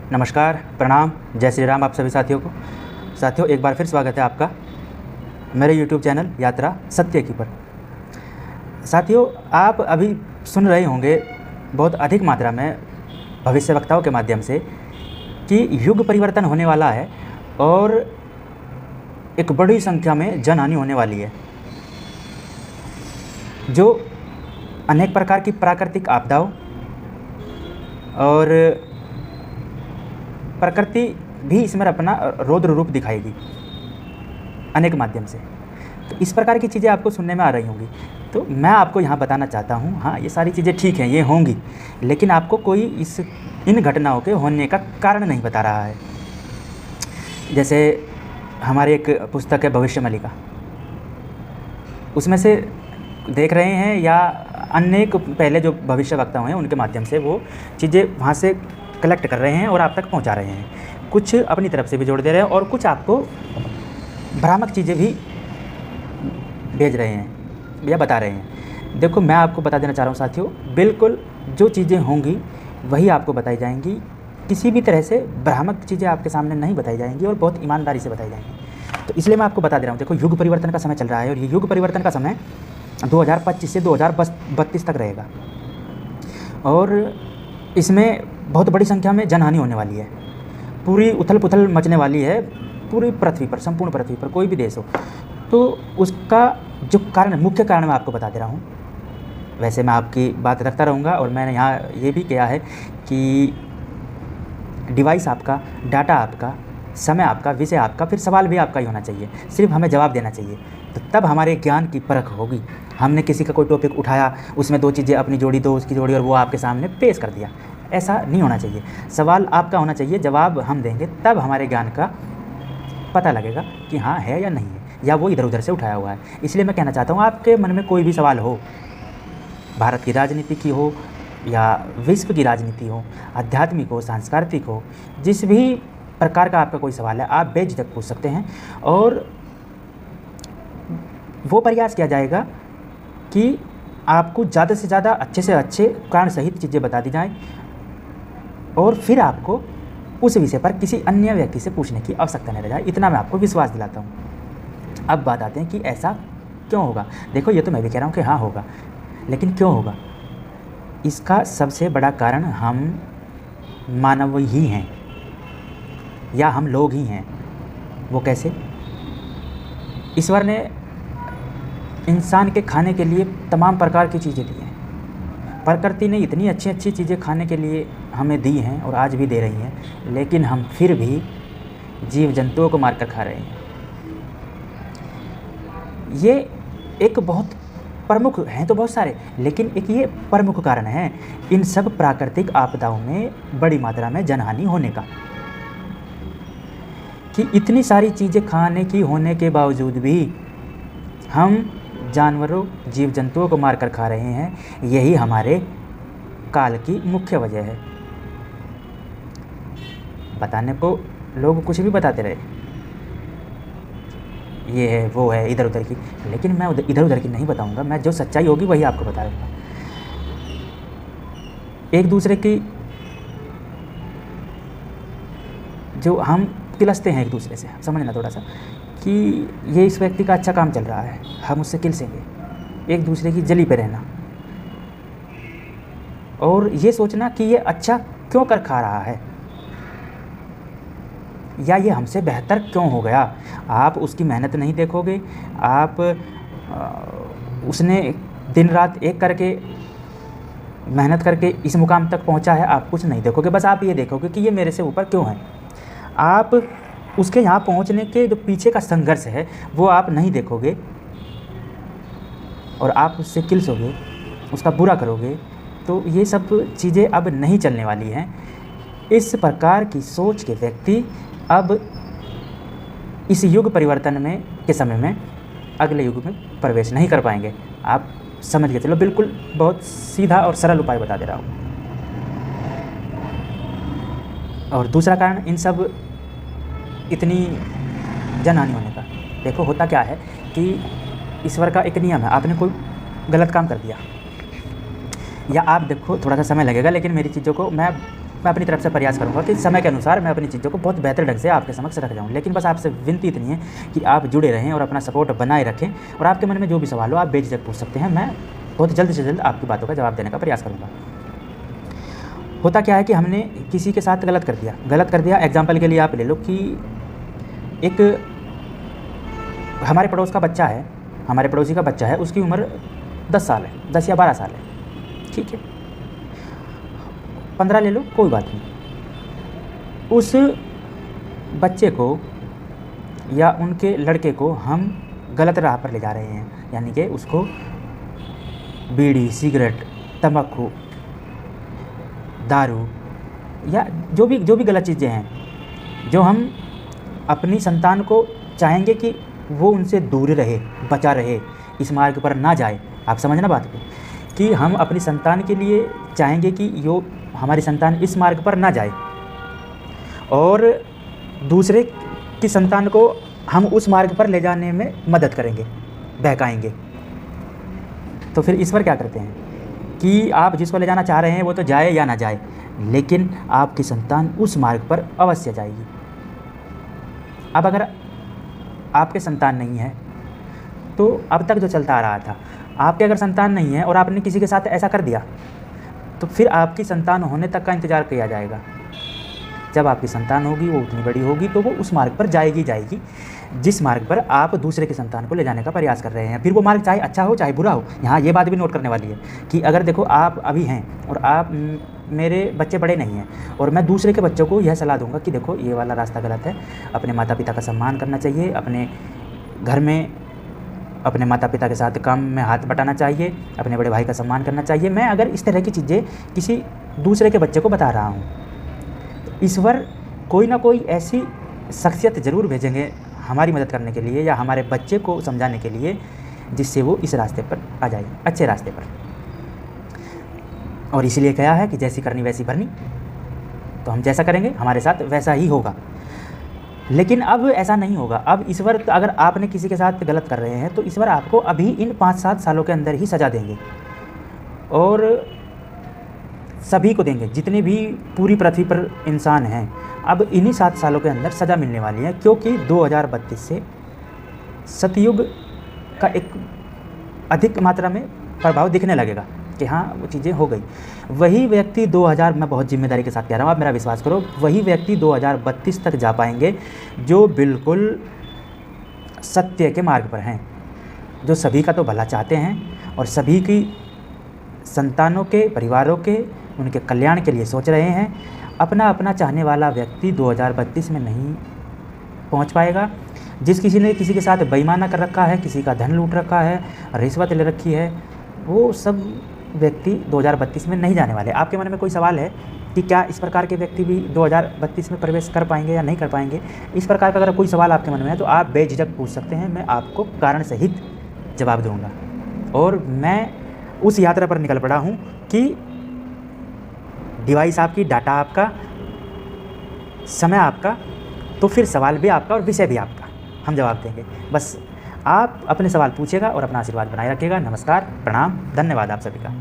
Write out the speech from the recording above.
नमस्कार, प्रणाम, जय श्री राम आप सभी साथियों को। साथियों, एक बार फिर स्वागत है आपका मेरे यूट्यूब चैनल यात्रा सत्य की पर। साथियों, आप अभी सुन रहे होंगे बहुत अधिक मात्रा में भविष्यवक्ताओं के माध्यम से कि युग परिवर्तन होने वाला है और एक बड़ी संख्या में जनहानि होने वाली है, जो अनेक प्रकार की प्राकृतिक आपदाओं और प्रकृति भी इसमें अपना रौद्र रूप दिखाएगी अनेक माध्यम से। तो इस प्रकार की चीज़ें आपको सुनने में आ रही होंगी। तो मैं आपको यहाँ बताना चाहता हूँ, हाँ, ये सारी चीज़ें ठीक हैं, ये होंगी, लेकिन आपको कोई इन घटनाओं के होने का कारण नहीं बता रहा है। जैसे हमारी एक पुस्तक है भविष्यमलिका, उसमें से देख रहे हैं या अनेक पहले जो भविष्यवक्ता हैं उनके माध्यम से वो चीज़ें वहाँ से कलेक्ट कर रहे हैं और आप तक पहुँचा रहे हैं। कुछ अपनी तरफ से भी जोड़ दे रहे हैं और कुछ आपको भ्रामक चीज़ें भी भेज रहे हैं या बता रहे हैं। देखो, मैं आपको बता देना चाह रहा हूँ साथियों, बिल्कुल जो चीज़ें होंगी वही आपको बताई जाएंगी। किसी भी तरह से भ्रामक चीज़ें आपके सामने नहीं बताई जाएंगी और बहुत ईमानदारी से बताई जाएंगी। तो इसलिए मैं आपको बता दे रहा हूँ। देखो, युग परिवर्तन का समय चल रहा है और ये युग परिवर्तन का समय 2025 से 2032 तक रहेगा और इसमें बहुत बड़ी संख्या में जनहानि होने वाली है। पूरी उथल पुथल मचने वाली है पूरी पृथ्वी पर, संपूर्ण पृथ्वी पर, कोई भी देश हो। तो उसका जो कारण, मुख्य कारण मैं आपको बता दे रहा हूँ। वैसे मैं आपकी बात रखता रहूँगा और मैंने यहाँ ये भी किया है कि डिवाइस आपका, डाटा आपका, समय आपका, विषय आपका, फिर सवाल भी आपका ही होना चाहिए। सिर्फ हमें जवाब देना चाहिए, तो तब हमारे ज्ञान की परख होगी। हमने किसी का कोई टॉपिक उठाया, उसमें दो चीज़ें अपनी जोड़ी, दो उसकी जोड़ी और वो आपके सामने पेश कर दिया, ऐसा नहीं होना चाहिए। सवाल आपका होना चाहिए, जवाब हम देंगे, तब हमारे ज्ञान का पता लगेगा कि हाँ है या नहीं है, या वो इधर उधर से उठाया हुआ है। इसलिए मैं कहना चाहता हूँ, आपके मन में कोई भी सवाल हो, भारत की राजनीति की हो या विश्व की राजनीति हो, आध्यात्मिक हो, सांस्कृतिक हो, जिस भी प्रकार का आपका कोई सवाल है, आप बेझिझक पूछ सकते हैं और वो प्रयास किया जाएगा कि आपको ज़्यादा से ज़्यादा अच्छे से अच्छे कारण सहित चीज़ें बता दी जाएं और फिर आपको उस विषय पर किसी अन्य व्यक्ति से पूछने की आवश्यकता नहीं रह जाए। इतना मैं आपको विश्वास दिलाता हूँ। अब बात आते हैं कि ऐसा क्यों होगा। देखो, ये तो मैं भी कह रहा हूँ कि हाँ होगा, लेकिन क्यों होगा? इसका सबसे बड़ा कारण हम मानव ही हैं या हम लोग ही हैं। वो कैसे? ईश्वर ने इंसान के खाने के लिए तमाम प्रकार की चीज़ें दी हैं। प्रकृति ने इतनी अच्छी अच्छी चीज़ें खाने के लिए हमें दी हैं और आज भी दे रही हैं, लेकिन हम फिर भी जीव जंतुओं को मारकर खा रहे हैं। ये एक बहुत प्रमुख हैं, तो बहुत सारे, लेकिन एक ये प्रमुख कारण है इन सब प्राकृतिक आपदाओं में बड़ी मात्रा में जनहानि होने का, कि इतनी सारी चीज़ें खाने की होने के बावजूद भी हम जानवरों, जीव जंतुओं को मारकर खा रहे हैं। यही हमारे काल की मुख्य वजह है। बताने को लोग कुछ भी बताते रहे, ये है, वो है, इधर उधर की, लेकिन मैं इधर उधर की नहीं बताऊंगा। मैं जो सच्चाई होगी वही आपको बता दूंगा। एक दूसरे की जो हम किलसते हैं एक दूसरे से, समझना थोड़ा सा, कि ये इस व्यक्ति का अच्छा काम चल रहा है, हम उससे किलसेंगे। एक दूसरे की जली पे रहना और ये सोचना कि ये अच्छा क्यों कर खा रहा है या ये हमसे बेहतर क्यों हो गया। आप उसकी मेहनत नहीं देखोगे, आप उसने दिन रात एक करके मेहनत करके इस मुकाम तक पहुंचा है, आप कुछ नहीं देखोगे। बस आप ये देखोगे कि ये मेरे से ऊपर क्यों है। आप उसके यहाँ पहुँचने के जो पीछे का संघर्ष है वो आप नहीं देखोगे और आप उससे किलसोगे, उसका बुरा करोगे। तो ये सब चीज़ें अब नहीं चलने वाली हैं। इस प्रकार की सोच के व्यक्ति अब इस युग परिवर्तन में के समय में अगले युग में प्रवेश नहीं कर पाएंगे। आप समझ के चलो, बिल्कुल बहुत सीधा और सरल उपाय बता दे रहा हूँ। और दूसरा कारण इन सब इतनी जनहानि होने का, देखो होता क्या है कि ईश्वर का एक नियम है। आपने कोई गलत काम कर दिया, या आप देखो थोड़ा सा समय लगेगा, लेकिन मेरी चीज़ों को मैं मैं अपनी तरफ से प्रयास करूँगा कि समय के अनुसार मैं अपनी चीज़ों को बहुत बेहतर ढंग से आपके समक्ष रख जाऊँ। लेकिन बस आपसे विनती इतनी है कि आप जुड़े रहें और अपना सपोर्ट बनाए रखें, और आपके मन में जो भी सवाल हो आप बेझिझक पूछ सकते हैं। मैं बहुत जल्द से जल्द आपकी बातों का जवाब देने का प्रयास करूँगा। होता क्या है कि हमने किसी के साथ गलत कर दिया। एग्जाम्पल के लिए आप ले लो कि एक हमारे पड़ोस का बच्चा है, हमारे पड़ोसी का बच्चा है, उसकी उम्र 10 साल है, 10 या 12 साल है, ठीक है, 15 ले लो, कोई बात नहीं। उस बच्चे को या उनके लड़के को हम गलत राह पर ले जा रहे हैं, यानी कि उसको बीड़ी, सिगरेट, तंबाकू, दारू या जो भी गलत चीज़ें हैं, जो हम अपनी संतान को चाहेंगे कि वो उनसे दूर रहे, बचा रहे, इस मार्ग पर ना जाए। आप समझना बात को, कि हम अपनी संतान के लिए चाहेंगे कि यो हमारी संतान इस मार्ग पर ना जाए, और दूसरे की संतान को हम उस मार्ग पर ले जाने में मदद करेंगे, बहकाएंगे। तो फिर इस पर क्या करते हैं कि आप जिसको ले जाना चाह रहे हैं वो तो जाए या ना जाए, लेकिन आपकी संतान उस मार्ग पर अवश्य जाएगी। अब अगर आपके संतान नहीं है, तो अब तक जो चलता आ रहा था, आपके अगर संतान नहीं है और आपने किसी के साथ ऐसा कर दिया, तो फिर आपकी संतान होने तक का इंतज़ार किया जाएगा। जब आपकी संतान होगी, वो उतनी बड़ी होगी, तो वो उस मार्ग पर जाएगी जिस मार्ग पर आप दूसरे की संतान को ले जाने का प्रयास कर रहे हैं। फिर वो मार्ग चाहे अच्छा हो चाहे बुरा हो। यहाँ ये बात भी नोट करने वाली है कि अगर देखो आप अभी हैं और आप मेरे बच्चे बड़े नहीं हैं, और मैं दूसरे के बच्चों को यह सलाह दूंगा कि देखो ये वाला रास्ता गलत है, अपने माता पिता का सम्मान करना चाहिए, अपने घर में अपने माता पिता के साथ काम में हाथ बटाना चाहिए, अपने बड़े भाई का सम्मान करना चाहिए। मैं अगर इस तरह की चीज़ें किसी दूसरे के बच्चे को बता रहा हूँ, तो ईश्वर कोई ना कोई ऐसी शख्सियत ज़रूर भेजेंगे हमारी मदद करने के लिए, या हमारे बच्चे को समझाने के लिए, जिससे वो इस रास्ते पर आ जाए, अच्छे रास्ते पर। और इसीलिए कहा है कि जैसी करनी वैसी भरनी, तो हम जैसा करेंगे हमारे साथ वैसा ही होगा। लेकिन अब ऐसा नहीं होगा। अब ईश्वर, अगर आपने किसी के साथ गलत कर रहे हैं, तो ईश्वर आपको अभी इन 5-7 सालों के अंदर ही सज़ा देंगे, और सभी को देंगे, जितने भी पूरी पृथ्वी पर इंसान हैं। अब इन्हीं 7 सालों के अंदर सज़ा मिलने वाली है, क्योंकि 2032 से सतयुग का एक अधिक मात्रा में प्रभाव दिखने लगेगा कि हाँ वो चीज़ें हो गई। वही व्यक्ति 2000, मैं बहुत जिम्मेदारी के साथ कह रहा हूँ, आप मेरा विश्वास करो, वही व्यक्ति 2032 तक जा पाएंगे जो बिल्कुल सत्य के मार्ग पर हैं, जो सभी का तो भला चाहते हैं और सभी की संतानों के, परिवारों के, उनके कल्याण के लिए सोच रहे हैं। अपना अपना चाहने वाला व्यक्ति 2032 में नहीं पहुंच पाएगा। जिस किसी ने किसी के साथ बेईमाना कर रखा है, किसी का धन लूट रखा है, रिश्वत ले रखी है, वो सब व्यक्ति 2032 में नहीं जाने वाले। आपके मन में कोई सवाल है कि क्या इस प्रकार के व्यक्ति भी 2032 में प्रवेश कर पाएंगे या नहीं कर पाएंगे? इस प्रकार का अगर कोई सवाल आपके मन में है तो आप बेझिझक पूछ सकते हैं, मैं आपको कारण सहित जवाब दूंगा। और मैं उस यात्रा पर निकल पड़ा हूँ कि डिवाइस आपकी, डाटा आपका, समय आपका, तो फिर सवाल भी आपका और विषय भी आपका, हम जवाब देंगे। बस आप अपने सवाल पूछिएगा और अपना आशीर्वाद बनाए रखिएगा। नमस्कार, प्रणाम, धन्यवाद आप सभी का।